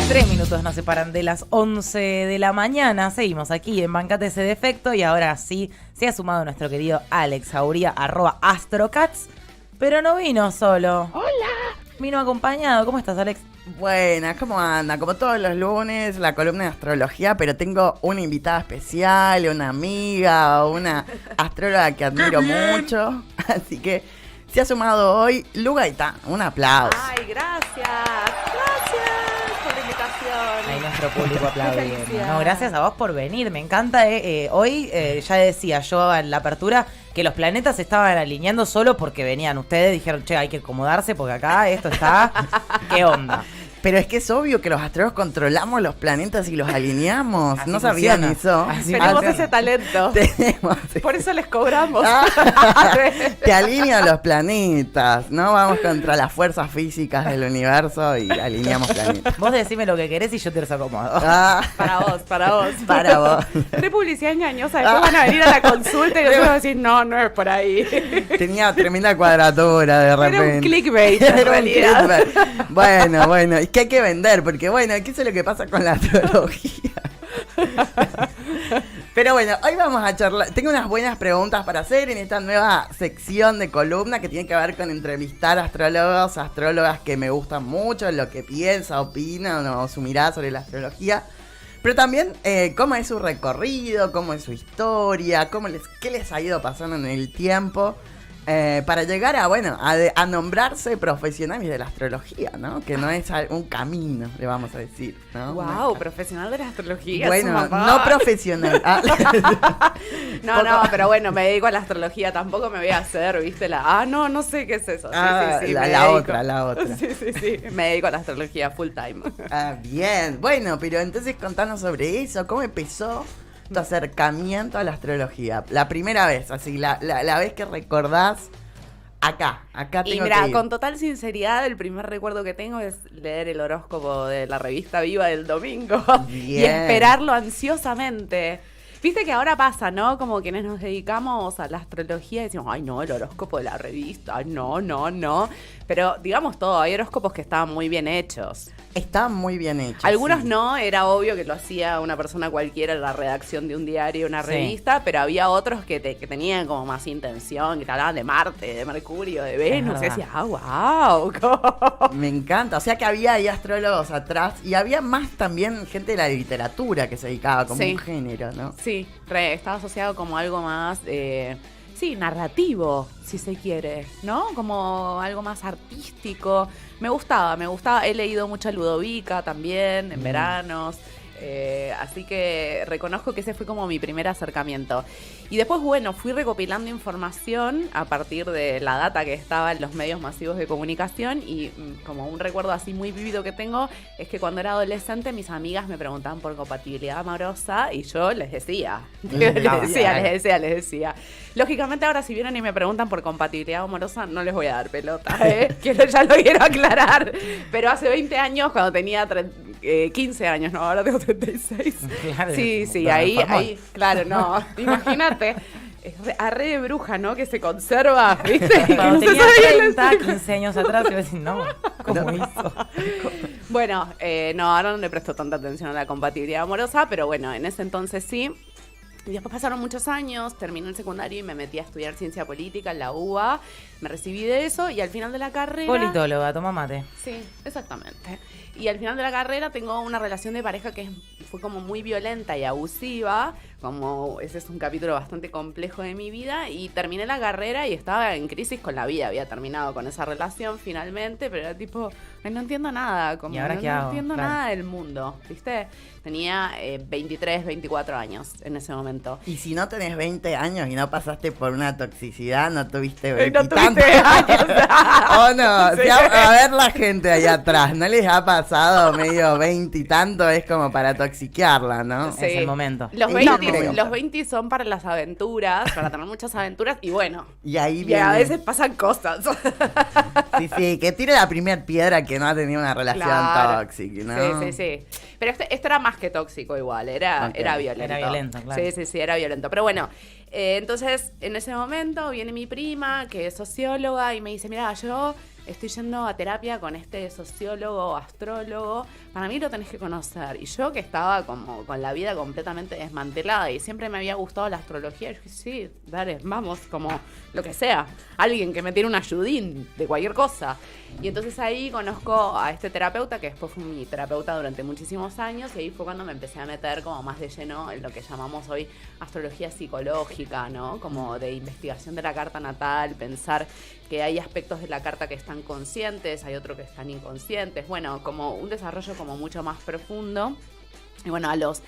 3 minutos nos separan de las 11 de la mañana. Seguimos aquí en Bancate ese defecto y ahora sí se ha sumado nuestro querido Alex Jauría, @astrocats, pero no vino solo. ¡Hola! Vino acompañado. ¿Cómo estás, Alex? Buenas, ¿cómo anda? Como todos los lunes, la columna de astrología, pero tengo una invitada especial, una amiga, una astróloga que admiro mucho. Así que se ha sumado hoy Lu Gaitán. Un aplauso. Ay, gracias por la invitación. Ahí nuestro público aplaudiendo. No, gracias a vos por venir. Me encanta. Hoy ya decía yo en la apertura que los planetas se estaban alineando solo porque venían ustedes. Dijeron, che, hay que acomodarse porque acá esto está... ¿Qué onda? Pero es que es obvio que los astrólogos controlamos los planetas y los alineamos. Así no sabían funciona. eso. Tenemos ese talento. Tenemos. Por eso les cobramos. Te alinean los planetas, ¿no? Vamos contra las fuerzas físicas del universo y alineamos planetas. Vos decime lo que querés y yo te los acomodo. Para vos. Para vos. Re publicidad engañosa. Después van a venir a la consulta y nosotros vamos a decir, no es por ahí. Tenía tremenda cuadratura de repente. Era un clickbait en Era un realidad. clickbait. Bueno, es que hay que vender, porque bueno, ¿qué es lo que pasa con la astrología? Pero bueno, hoy vamos a charlar. Tengo unas buenas preguntas para hacer en esta nueva sección de columna que tiene que ver con entrevistar astrólogos, astrólogas que me gustan mucho, lo que piensa, opinan o su mirada sobre la astrología. Pero también cómo es su recorrido, cómo es su historia, qué les ha ido pasando en el tiempo. Para llegar a nombrarse profesionales de la astrología, ¿no? Que no es un camino, le vamos a decir, ¿no? Wow, profesional de la astrología. Bueno, no profesional. No, pero bueno, me dedico a la astrología. Tampoco me voy a hacer, ¿viste? No sé qué es eso. Sí, la otra. Sí. Me dedico a la astrología full time. Bien. Bueno, pero entonces contanos sobre eso. ¿Cómo empezó tu acercamiento a la astrología? La primera vez, así, la vez que recordás, acá tengo y mira, que ir. con total sinceridad, el primer recuerdo que tengo es leer el horóscopo de la revista Viva del domingo. Bien. Y esperarlo ansiosamente. Viste que ahora pasa, ¿no? Como quienes nos dedicamos a la astrología decimos, ay no, el horóscopo de la revista, ay no. Pero digamos todo, hay horóscopos que estaban muy bien hechos. Estaban muy bien hechos. Algunos sí. no, era obvio que lo hacía una persona cualquiera en la redacción de un diario, una Sí. revista, pero había otros que tenían como más intención, que te hablaban de Marte, de Mercurio, de Venus, y decías, wow. Me encanta, o sea que había ahí astrólogos atrás y había más también gente de la literatura que se dedicaba como Sí. un género, ¿no? Sí, estaba asociado como algo más, narrativo, si se quiere, ¿no? Como algo más artístico. Me gustaba. He leído mucha Ludovica también en veranos. Así que reconozco que ese fue como mi primer acercamiento. Y después, fui recopilando información a partir de la data que estaba en los medios masivos de comunicación y como un recuerdo así muy vívido que tengo es que cuando era adolescente mis amigas me preguntaban por compatibilidad amorosa y yo les decía. Les decía. Lógicamente ahora si vienen y me preguntan por compatibilidad amorosa no les voy a dar pelota, ya lo quiero aclarar. Pero hace 20 años cuando tenía 15 años, no, ahora tengo 36. Claro, sí, ahí, claro, no, imagínate. Es re de bruja, ¿no? Que se conserva, ¿viste? Cuando Que no se tenía sabía 30, 15 años atrás, iba a decir, no, ¿cómo hizo? Bueno, ahora no le presto tanta atención a la compatibilidad amorosa, pero bueno, en ese entonces sí. Y después pasaron muchos años, terminé el secundario y me metí a estudiar ciencia política en la UBA. Me recibí de eso y al final de la carrera... Politóloga, toma mate. Sí, exactamente. Y al final de la carrera tengo una relación de pareja que fue como muy violenta y abusiva, como ese es un capítulo bastante complejo de mi vida, y terminé la carrera y estaba en crisis con la vida. Había terminado con esa relación finalmente, pero era tipo, no entiendo nada, como ¿Y ahora no, qué no hago? entiendo Claro. nada del mundo, ¿viste? Tenía 23, 24 años en ese momento. Y si no tenés 20 años y no pasaste por una toxicidad, no tuviste No 20 y tuviste tantos. años. ¿O no? Sí. Si a ver la gente allá atrás, ¿no les ha pasado medio 20 y tanto? Es como para toxiquearla, ¿no? Sí. Es el momento. Los No 20, creo. los 20 son para las aventuras, para tener muchas aventuras y bueno. Y ahí Y viene. a veces pasan cosas. Sí, que tire la primera piedra que no ha tenido una relación Claro. tóxica, ¿no? Sí. Pero esto era más que tóxico igual, era Ok. violento. Era violento, claro. Sí, era violento. Pero bueno, entonces en ese momento viene mi prima, que es socióloga, y me dice, mira, yo estoy yendo a terapia con este sociólogo, astrólogo, para mí lo tenés que conocer. Y yo que estaba como con la vida completamente desmantelada y siempre me había gustado la astrología, yo dije, sí, dale, vamos, como lo que sea, alguien que me tiene un ayudín de cualquier cosa. Y entonces ahí conozco a este terapeuta, que después fue mi terapeuta durante muchísimos años, y ahí fue cuando me empecé a meter como más de lleno en lo que llamamos hoy astrología psicológica, ¿no? Como de investigación de la carta natal, pensar que hay aspectos de la carta que están conscientes, hay otros que están inconscientes, bueno, como un desarrollo como mucho más profundo. Y bueno, a los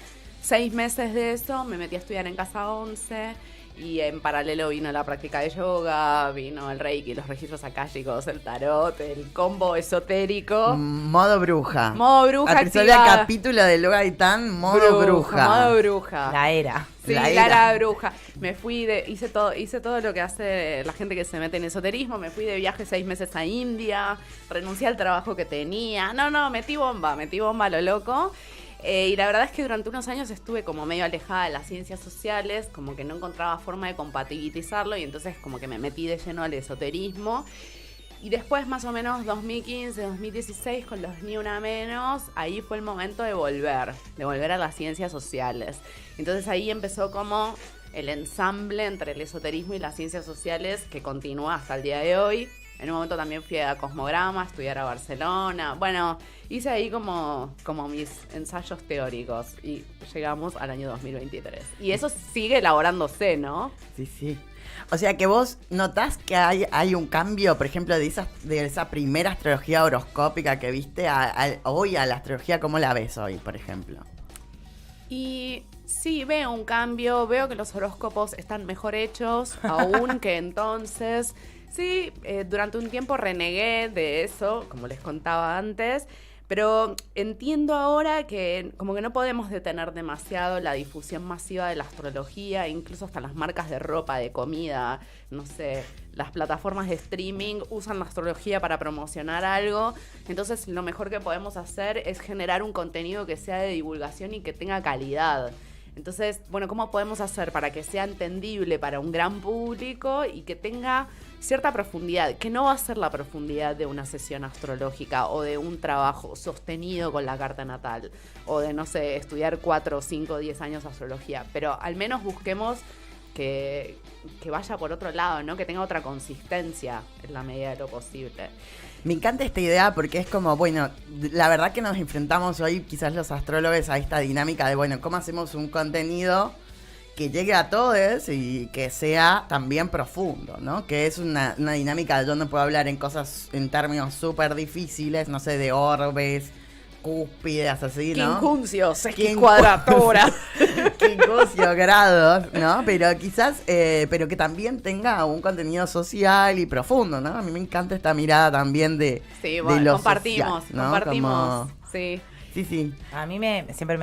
6 meses de eso me metí a estudiar en Casa 11 y en paralelo vino la práctica de yoga, vino el reiki, los registros akáshicos, el tarot, el combo esotérico. Modo bruja. Modo bruja Al principio del capítulo de Yoga y Tan, modo bruja. Modo bruja. La era. Sí, la era bruja. Me fui hice todo lo que hace la gente que se mete en esoterismo. Me fui de viaje 6 meses a India, renuncié al trabajo que tenía. No, metí bomba a lo loco. Y la verdad es que durante unos años estuve como medio alejada de las ciencias sociales, como que no encontraba forma de compatibilizarlo y entonces como que me metí de lleno al esoterismo. Y después más o menos 2015, 2016 con los Ni Una Menos, ahí fue el momento de volver a las ciencias sociales. Entonces ahí empezó como el ensamble entre el esoterismo y las ciencias sociales que continúa hasta el día de hoy. En un momento también fui a Cosmograma, a estudiar a Barcelona. Bueno, hice ahí como mis ensayos teóricos y llegamos al año 2023. Y eso sigue elaborándose, ¿no? Sí. O sea que vos notás que hay un cambio, por ejemplo, de esa primera astrología horoscópica que viste hoy a la astrología, ¿cómo la ves hoy, por ejemplo? Y sí, veo un cambio, veo que los horóscopos están mejor hechos aún que entonces. Sí, durante un tiempo renegué de eso, como les contaba antes, pero entiendo ahora que como que no podemos detener demasiado la difusión masiva de la astrología, incluso hasta las marcas de ropa, de comida, no sé, las plataformas de streaming usan la astrología para promocionar algo. Entonces lo mejor que podemos hacer es generar un contenido que sea de divulgación y que tenga calidad. Entonces, bueno, ¿cómo podemos hacer para que sea entendible para un gran público y que tenga cierta profundidad? Que no va a ser la profundidad de una sesión astrológica o de un trabajo sostenido con la carta natal o de, no sé, estudiar 4, 5, 10 años astrología, pero al menos busquemos que vaya por otro lado, ¿no? Que tenga otra consistencia en la medida de lo posible. Me encanta esta idea porque es como, bueno, la verdad que nos enfrentamos hoy, quizás los astrólogos, a esta dinámica de, bueno, ¿cómo hacemos un contenido que llegue a todos y que sea también profundo, ¿no? Que es una dinámica de yo no puedo hablar en cosas, en términos súper difíciles, no sé, de orbes, cúspides, así, ¿no? Quincuncios, cuadratura. Quincuncios grados, ¿no? Pero quizás, pero que también tenga un contenido social y profundo, ¿no? A mí me encanta esta mirada también de lo compartimos, social, ¿no? compartimos, sí. Sí. A mí siempre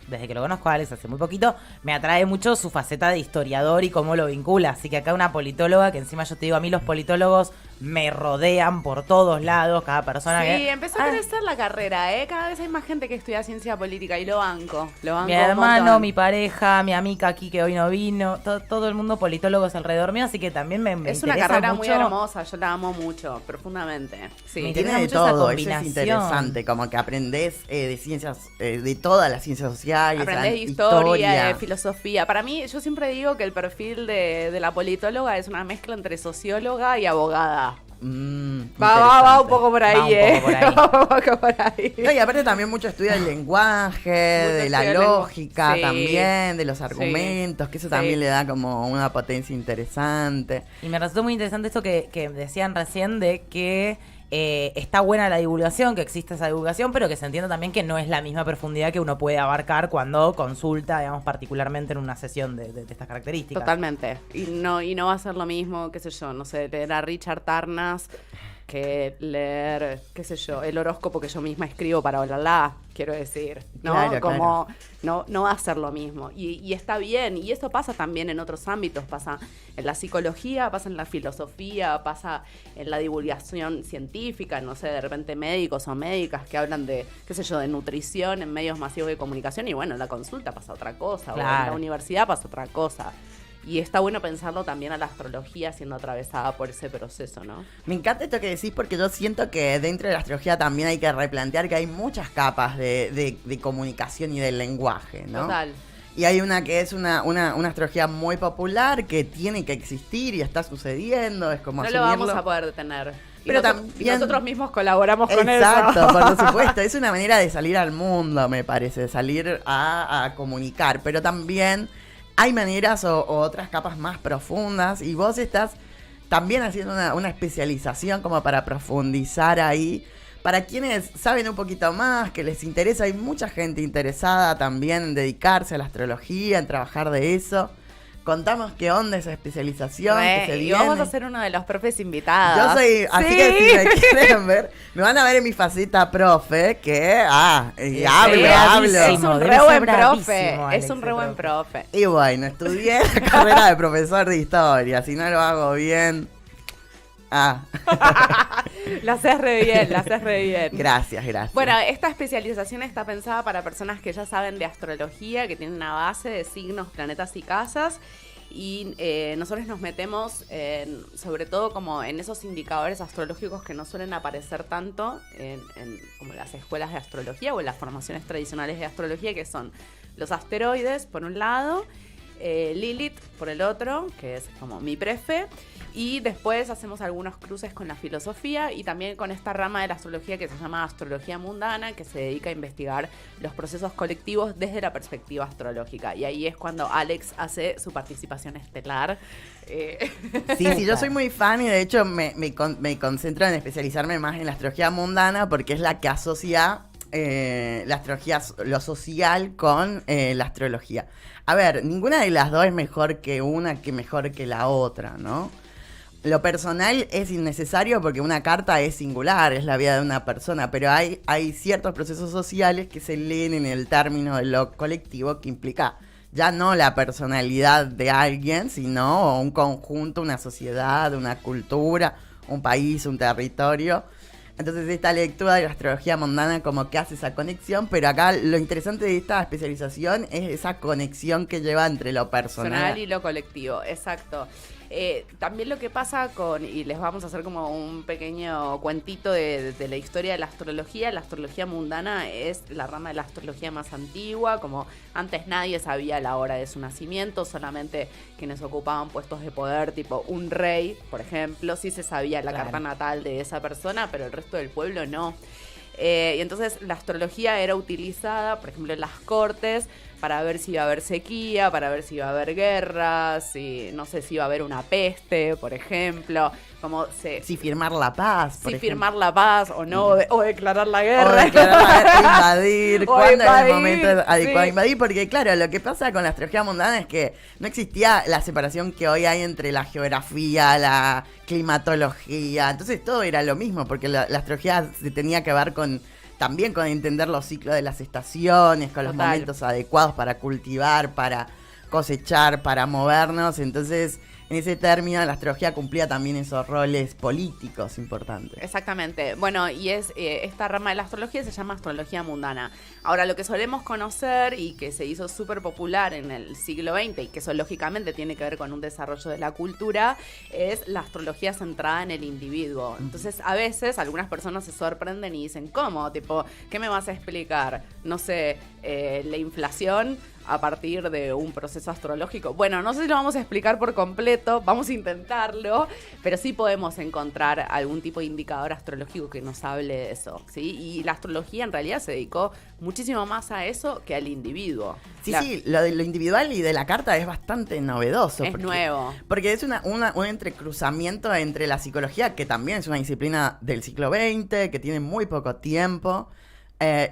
desde que lo conozco a Alex hace muy poquito, me atrae mucho su faceta de historiador y cómo lo vincula. Así que acá una politóloga, que encima yo te digo, a mí los politólogos me rodean por todos lados, cada persona sí, que... empezó a crecer la carrera, cada vez hay más gente que estudia ciencia política y lo banco mi hermano, mi pareja, mi amiga aquí que hoy no vino, todo el mundo politólogos alrededor mío, así que también me es interesa una carrera mucho. Muy hermosa, yo la amo mucho, profundamente. Sí. Tiene de todo, eso es interesante, como que aprendés de ciencias, de todas las ciencias sociales. Aprendés de historia, de filosofía. Para mí, yo siempre digo que el perfil de la politóloga es una mezcla entre socióloga y abogada. Va un poco por ahí, Va un poco por ahí. No, y aparte también mucho estudio del lenguaje, de la lógica también, de los argumentos, que eso también le da como una potencia interesante. Y me resultó muy interesante esto que decían recién de que está buena la divulgación, que existe esa divulgación, pero que se entiende también que no es la misma profundidad que uno puede abarcar cuando consulta, digamos, particularmente en una sesión de estas características. Totalmente. Y no va a ser lo mismo, qué sé yo, no sé, leer a Richard Tarnas que leer, qué sé yo, el horóscopo que yo misma escribo para Olala, quiero decir, ¿no? Claro. No va a ser lo mismo. Y está bien, y eso pasa también en otros ámbitos, pasa en la psicología, pasa en la filosofía, pasa en la divulgación científica, no sé, de repente médicos o médicas que hablan de, qué sé yo, de nutrición en medios masivos de comunicación, y bueno, en la consulta pasa otra cosa, o en la universidad pasa otra cosa. Y está bueno pensarlo también a la astrología siendo atravesada por ese proceso, ¿no? Me encanta esto que decís porque yo siento que dentro de la astrología también hay que replantear que hay muchas capas de comunicación y del lenguaje, ¿no? Total. Y hay una que es una astrología muy popular que tiene que existir y está sucediendo, es como No lo asumirlo. vamos a poder detener. Pero Y también- nosotros mismos colaboramos con eso. Exacto, por supuesto. Es una manera de salir al mundo, me parece, de salir a comunicar. Pero también hay maneras o otras capas más profundas y vos estás también haciendo una especialización como para profundizar ahí. Para quienes saben un poquito más, que les interesa, hay mucha gente interesada también en dedicarse a la astrología, en trabajar de eso. Contamos qué onda esa especialización que se Y viene. vamos a ser uno de los profes invitados. Yo soy, así Sí. que si me quieren ver, me van a ver en mi faceta profe, que, y Es hablo. Es un Debe re ser buen bravísimo, profe. Alex, Es un re el buen profe. Y bueno, estudié la carrera de profesor de historia, si no lo hago bien, La haces re bien, la haces re bien. gracias. Bueno, esta especialización está pensada para personas que ya saben de astrología, que tienen una base de signos, planetas y casas. Y nosotros nos metemos sobre todo como en esos indicadores astrológicos que no suelen aparecer tanto en como las escuelas de astrología o en las formaciones tradicionales de astrología, que son los asteroides por un lado, Lilith por el otro, que es como mi prefe. Y después hacemos algunos cruces con la filosofía y también con esta rama de la astrología que se llama astrología mundana, que se dedica a investigar los procesos colectivos desde la perspectiva astrológica. Y ahí es cuando Alex hace su participación estelar. Sí, yo soy muy fan y de hecho me concentro en especializarme más en la astrología mundana porque es la que asocia la astrología, lo social con la astrología. A ver, ninguna de las dos es mejor que una, que mejor que la otra, ¿no? Lo personal es innecesario porque una carta es singular, es la vida de una persona, pero hay ciertos procesos sociales que se leen en el término de lo colectivo, que implica ya no la personalidad de alguien, sino un conjunto, una sociedad, una cultura, un país, un territorio. Entonces esta lectura de la astrología mundana como que hace esa conexión, pero acá lo interesante de esta especialización es esa conexión que lleva entre lo personal y lo colectivo, exacto. También lo que pasa y les vamos a hacer como un pequeño cuentito de la historia de la astrología mundana es la rama de la astrología más antigua, como antes nadie sabía la hora de su nacimiento, solamente quienes ocupaban puestos de poder, tipo un rey, por ejemplo, sí se sabía la carta natal de esa persona, pero el resto del pueblo no. Y entonces la astrología era utilizada, por ejemplo, en las cortes para ver si iba a haber sequía, para ver si iba a haber guerras, no sé si iba a haber una peste, por ejemplo, si firmar la paz, si firmar la paz o no, o declarar la o guerra. declarar la guerra, invadir, O cuándo es el invadir, momento adecuado de sí. invadir, porque claro, lo que pasa con la astrología mundana es que no existía la separación que hoy hay entre la geografía, la climatología, entonces todo era lo mismo, porque la astrología se tenía que ver también con entender los ciclos de las estaciones, con los Total. momentos adecuados para cultivar, para cosechar, para movernos. Entonces, en ese término, la astrología cumplía también esos roles políticos importantes. Exactamente. Bueno, y esta rama de la astrología se llama astrología mundana. Ahora, lo que solemos conocer y que se hizo súper popular en el siglo XX y que eso lógicamente tiene que ver con un desarrollo de la cultura es la astrología centrada en el individuo. Entonces, a veces algunas personas se sorprenden y dicen, ¿cómo? Tipo, ¿qué me vas a explicar? No sé, la inflación a partir de un proceso astrológico. Bueno, no sé si lo vamos a explicar por completo, vamos a intentarlo, pero sí podemos encontrar algún tipo de indicador astrológico que nos hable de eso, ¿sí? Y la astrología en realidad se dedicó muchísimo más a eso que al individuo. Sí, lo de lo individual y de la carta es bastante novedoso. Es nuevo. Porque es un entrecruzamiento entre la psicología, que también es una disciplina del siglo XX, que tiene muy poco tiempo,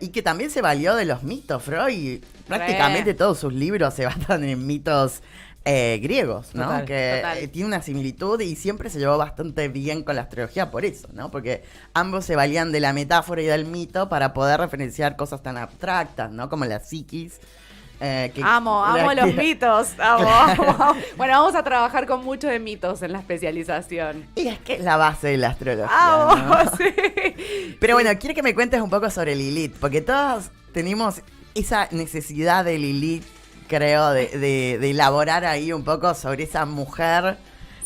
y que también se valió de los mitos. Freud, prácticamente todos sus libros se basan en mitos griegos, ¿no? Total. Tiene una similitud y siempre se llevó bastante bien con la astrología por eso, ¿no? Porque ambos se valían de la metáfora y del mito para poder referenciar cosas tan abstractas, ¿no? Como la psiquis. Amo los mitos, amo. Bueno, vamos a trabajar con mucho de mitos en la especialización. Y es que es la base de la astrología, ¡Amo! ¿no? Sí. Pero bueno, quiero que me cuentes un poco sobre Lilith, porque todos tenemos esa necesidad de Lilith creo, de elaborar ahí un poco sobre esa mujer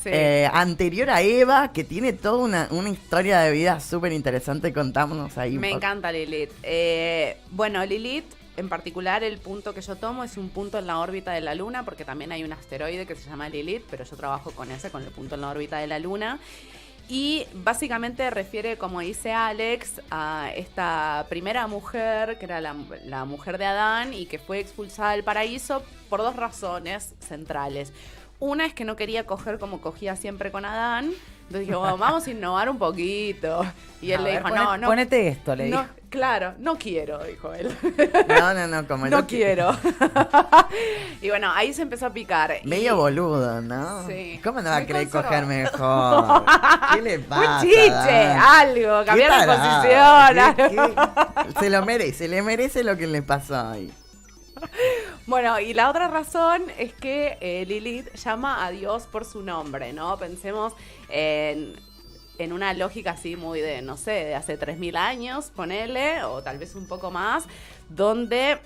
Sí. anterior a Eva, que tiene toda una historia de vida súper interesante. Contámonos ahí un Me poco. encanta Lilith. Bueno, Lilith, en particular, el punto que yo tomo es un punto en la órbita de la Luna, porque también hay un asteroide que se llama Lilith, pero yo trabajo con el punto en la órbita de la Luna. Y básicamente refiere, como dice Alex, a esta primera mujer, que era la mujer de Adán, y que fue expulsada del paraíso por dos razones centrales. Una es que no quería coger como cogía siempre con Adán. Entonces dije, bueno, vamos a innovar un poquito. Y él A le ver, dijo, no. Ponete esto, le dijo. No, claro, no quiero, dijo él. No, como No quiero. Y bueno, ahí se empezó a picar. Medio boludo, ¿no? Sí. ¿Cómo no va a Muy querer conservador. coger mejor? ¿Qué le pasa? Un chiche, Dan? algo, ¿Qué cambiar de tarado? posición. ¿Qué? Se lo merece, le merece lo que le pasó ahí. Bueno, y la otra razón es que Lilith llama a Dios por su nombre, ¿no? Pensemos en una lógica así muy de, no sé, de hace 3000 años, ponele, o tal vez un poco más, donde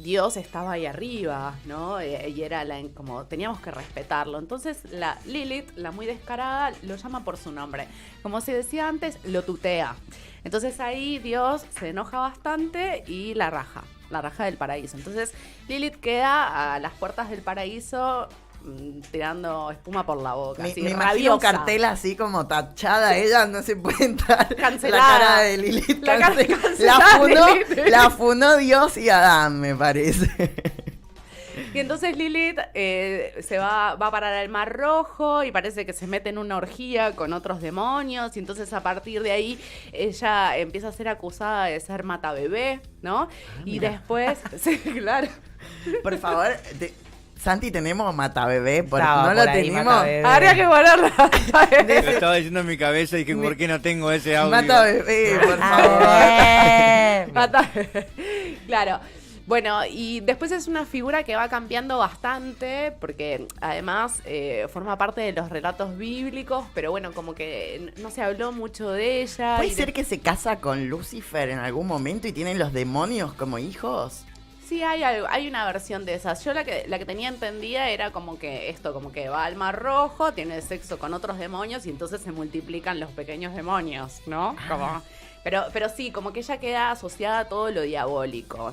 Dios estaba ahí arriba, ¿no? Y era como teníamos que respetarlo. Entonces la Lilith, la muy descarada, lo llama por su nombre. Como se decía antes, lo tutea. Entonces ahí Dios se enoja bastante y la raja del paraíso. Entonces Lilith queda a las puertas del paraíso tirando espuma por la boca. Me así, imagino un rabiosa. cartel así como tachada, ella no se puede entrar. Cancelada. La cara de Lilith. La cara La cancelada de Lilith. la funó Dios y Adán, me parece. Y entonces Lilith se va a parar al Mar Rojo y parece que se mete en una orgía con otros demonios. Y entonces a partir de ahí ella empieza a ser acusada de ser matabebé, ¿no? Y después, sí, claro. Por favor, Santi, tenemos matabebé, Estaba no lo por ahí, tenemos. matabebé. Habría que ponerla. Lo estaba diciendo en mi cabeza y dije, ¿por qué no tengo ese audio? Matabebé, por A favor. ver. Matabebé. Claro. Bueno, y después es una figura que va cambiando bastante, porque además forma parte de los relatos bíblicos, pero bueno, como que no se habló mucho de ella. ¿Puede y ser que se casa con Lucifer en algún momento y tienen los demonios como hijos? Sí, hay una versión de esas. Yo la que tenía entendida era como que va al Mar Rojo, tiene sexo con otros demonios y entonces se multiplican los pequeños demonios, ¿no? Pero sí, como que ella queda asociada a todo lo diabólico.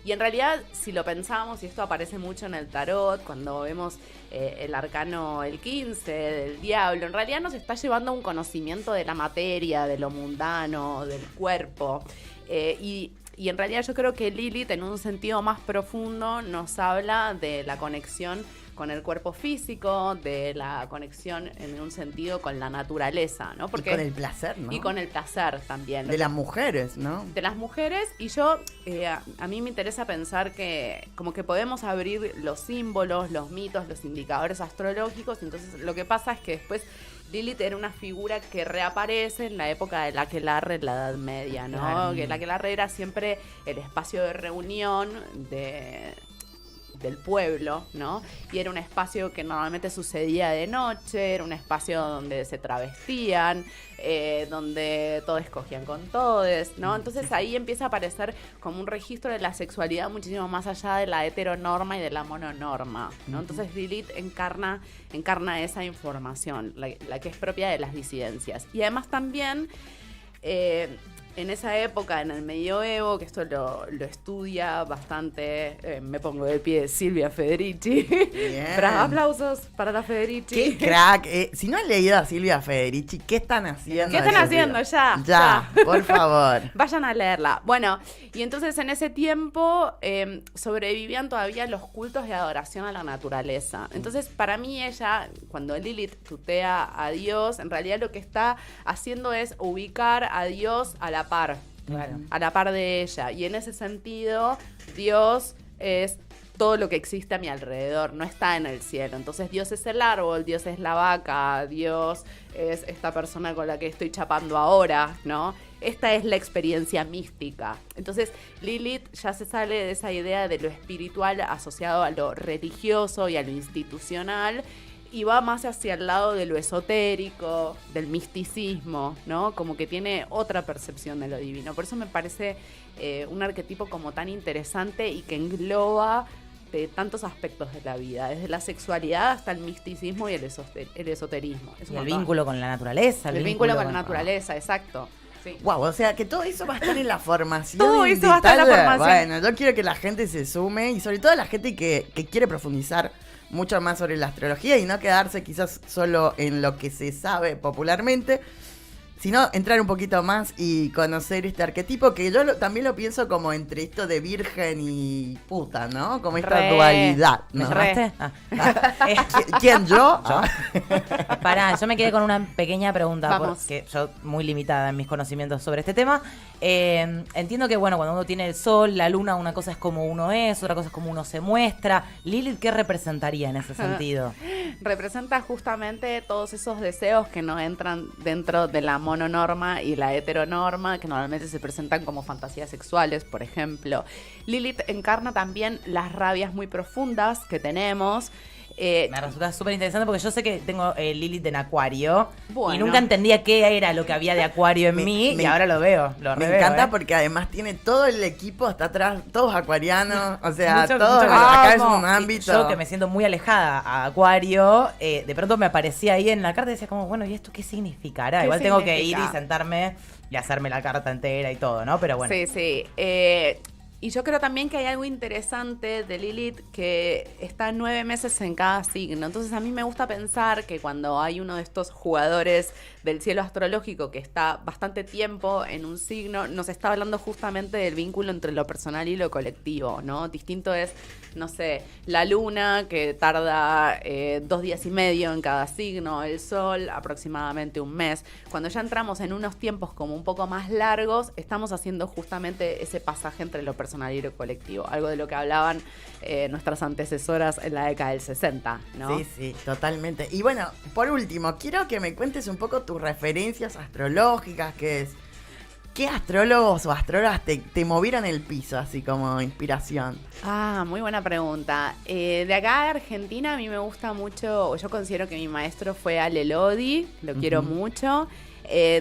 Y en realidad, si lo pensamos, y esto aparece mucho en el tarot, cuando vemos el arcano el 15 del diablo, en realidad nos está llevando a un conocimiento de la materia, de lo mundano, del cuerpo. Y en realidad yo creo que Lilith, en un sentido más profundo, nos habla de la conexión con el cuerpo físico, de la conexión en un sentido con la naturaleza, ¿no? Y con el placer, ¿no? Y con el placer también. De las mujeres, ¿no? De las mujeres, y yo, a mí me interesa pensar que como que podemos abrir los símbolos, los mitos, los indicadores astrológicos, entonces lo que pasa es que después Lilith era una figura que reaparece en la época de la aquelarre, en la Edad Media, ¿no? Claro. Que la aquelarre era siempre el espacio de reunión del pueblo, ¿no? Y era un espacio que normalmente sucedía de noche, era un espacio donde se travestían, donde todos cogían con todes, ¿no? Entonces ahí empieza a aparecer como un registro de la sexualidad muchísimo más allá de la heteronorma y de la mononorma, ¿no? Entonces Lilith encarna esa información, la que es propia de las disidencias. Y además también en esa época, en el medioevo, que esto lo estudia bastante, me pongo de pie, Silvia Federici. Bien. Aplausos para la Federici. ¡Qué crack! Si no han leído a Silvia Federici, ¿qué están haciendo? ¿Qué están haciendo? Ya, por favor. Vayan a leerla. Bueno, y entonces en ese tiempo sobrevivían todavía los cultos de adoración a la naturaleza. Entonces, para mí ella, cuando Lilith tutea a Dios, en realidad lo que está haciendo es ubicar a Dios a la par. Claro. A la par de ella. Y en ese sentido, Dios es todo lo que existe a mi alrededor, no está en el cielo. Entonces Dios es el árbol, Dios es la vaca, Dios es esta persona con la que estoy chapando ahora, ¿no? Esta es la experiencia mística. Entonces Lilith ya se sale de esa idea de lo espiritual asociado a lo religioso y a lo institucional y va más hacia el lado de lo esotérico, del misticismo, ¿no? Como que tiene otra percepción de lo divino. Por eso me parece un arquetipo como tan interesante y que engloba de tantos aspectos de la vida, desde la sexualidad hasta el misticismo y el esoterismo. Es un Y el montón. vínculo con la naturaleza. El vínculo con la naturaleza, exacto. Sí. Wow, o sea que todo eso va a estar en la formación. Todo eso va a estar en la vital. formación. Bueno, yo quiero que la gente se sume y sobre todo la gente que quiere profundizar mucho más sobre la astrología y no quedarse quizás solo en lo que se sabe popularmente, sino entrar un poquito más y conocer este arquetipo que yo también lo pienso como entre esto de virgen y puta, ¿no? Como esta Re. dualidad, ¿Me ¿no? llamaste? ¿Quién, yo? Pará, yo me quedé con una pequeña pregunta, Vamos. porque yo muy limitada en mis conocimientos sobre este tema. Entiendo que, bueno, cuando uno tiene el sol, la luna, una cosa es como uno es, otra cosa es como uno se muestra. Lilith, ¿qué representaría en ese sentido? Representa justamente todos esos deseos que no entran dentro de la mononorma y la heteronorma, que normalmente se presentan como fantasías sexuales, por ejemplo. Lilith encarna también las rabias muy profundas que tenemos. Me resulta súper interesante porque yo sé que tengo Lilith en Acuario Bueno. y nunca entendía qué era lo que había de Acuario en mí y ahora lo veo, lo Me reveo, encanta porque además tiene todo el equipo hasta atrás, todos acuarianos, o sea, Mucho- todos, mucho acá es amo. un ámbito. Yo que me siento muy alejada a Acuario, de pronto me aparecía ahí en la carta y decía como, bueno, ¿y esto qué significará? ¿Qué Igual tengo que ir significa? y sentarme y hacerme la carta entera y todo, ¿no? Pero bueno. Sí, sí. Y yo creo también que hay algo interesante de Lilith que está 9 meses en cada signo. Entonces a mí me gusta pensar que cuando hay uno de estos jugadores del cielo astrológico que está bastante tiempo en un signo, nos está hablando justamente del vínculo entre lo personal y lo colectivo, ¿no? Distinto es, no sé, la luna que tarda 2 días y medio en cada signo, el sol aproximadamente un mes. Cuando ya entramos en unos tiempos como un poco más largos, estamos haciendo justamente ese pasaje entre lo personal y lo colectivo, algo de lo que hablaban nuestras antecesoras en la década del 60, ¿no? Sí, sí, totalmente. Y bueno, por último, quiero que me cuentes un poco tus referencias astrológicas, que es, ¿qué astrólogos o astrólogas te movieron el piso, así como inspiración? Ah, muy buena pregunta. De acá de Argentina a mí me gusta mucho, o yo considero que mi maestro fue Ale Lodi, lo quiero mucho.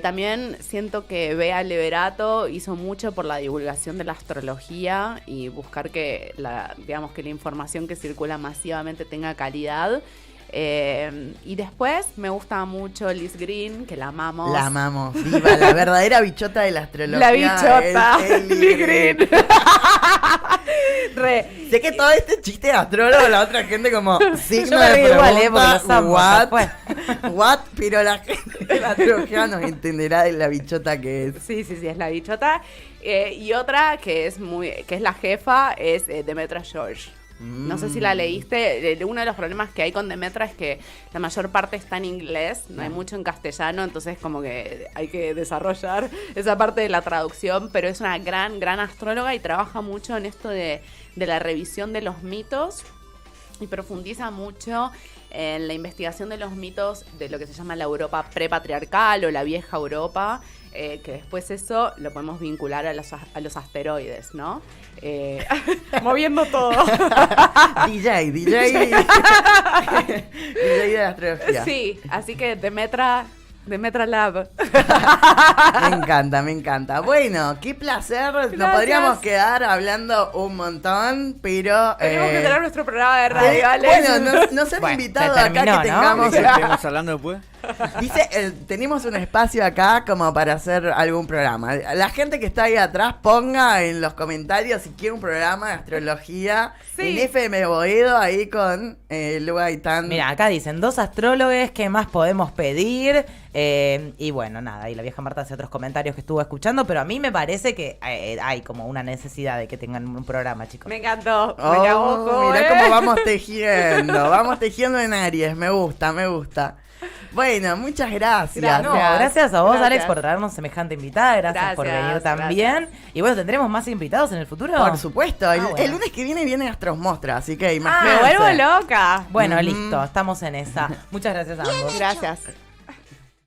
También siento que Bea Leverato hizo mucho por la divulgación de la astrología y buscar que digamos que la información que circula masivamente tenga calidad. Y después me gusta mucho Liz Green, que la amamos. La amamos, viva, la verdadera bichota de la astrología. La bichota, es Liz Green. Re. Sé que todo este chiste de astrólogo, la otra gente como signo Yo me de río igual, pregunta, porque los amo, what, ya what, pero la gente de la astrología nos entenderá de la bichota que es. Sí, es la bichota. Y otra que es la jefa es Demetra George. No sé si la leíste. Uno de los problemas que hay con Demetra es que la mayor parte está en inglés, no hay mucho en castellano, entonces como que hay que desarrollar esa parte de la traducción, pero es una gran astróloga y trabaja mucho en esto de la revisión de los mitos y profundiza mucho en la investigación de los mitos de lo que se llama la Europa prepatriarcal o la vieja Europa, que después eso lo podemos vincular a los asteroides, ¿no? Moviendo todo. DJ DJ de la astrología. Sí, así que Demetra Lab. Me encanta. Bueno, qué placer. Nos Gracias. podríamos quedar hablando un montón, pero... Tenemos que tener nuestro programa de radio, Ale. bueno, nos han Bueno, invitado se acá terminó, que ¿no? tengamos... ¿De qué estamos hablando después? Dice, tenemos un espacio acá como para hacer algún programa. La gente que está ahí atrás ponga en los comentarios si quiere un programa de astrología Sí. en FM Boedo ahí con Luga y Tan. Mira, acá dicen 2 astrólogos, ¿qué más podemos pedir? Y bueno, nada, y la vieja Marta hace otros comentarios que estuvo escuchando, pero a mí me parece que hay como una necesidad de que tengan un programa, chicos. Me encantó. Oh, me cagó, mirá cómo vamos tejiendo en Aries, me gusta. Bueno, muchas gracias. No, gracias a vos, Gracias. Alex, por traernos semejante invitada. Gracias por Gracias, venir también. Y bueno, ¿tendremos más invitados en el futuro? Por supuesto, el bueno. lunes que viene Astros Mostra, así que Me imagínate. vuelvo loca. Bueno, listo, estamos en esa. Muchas gracias a ambos. Gracias.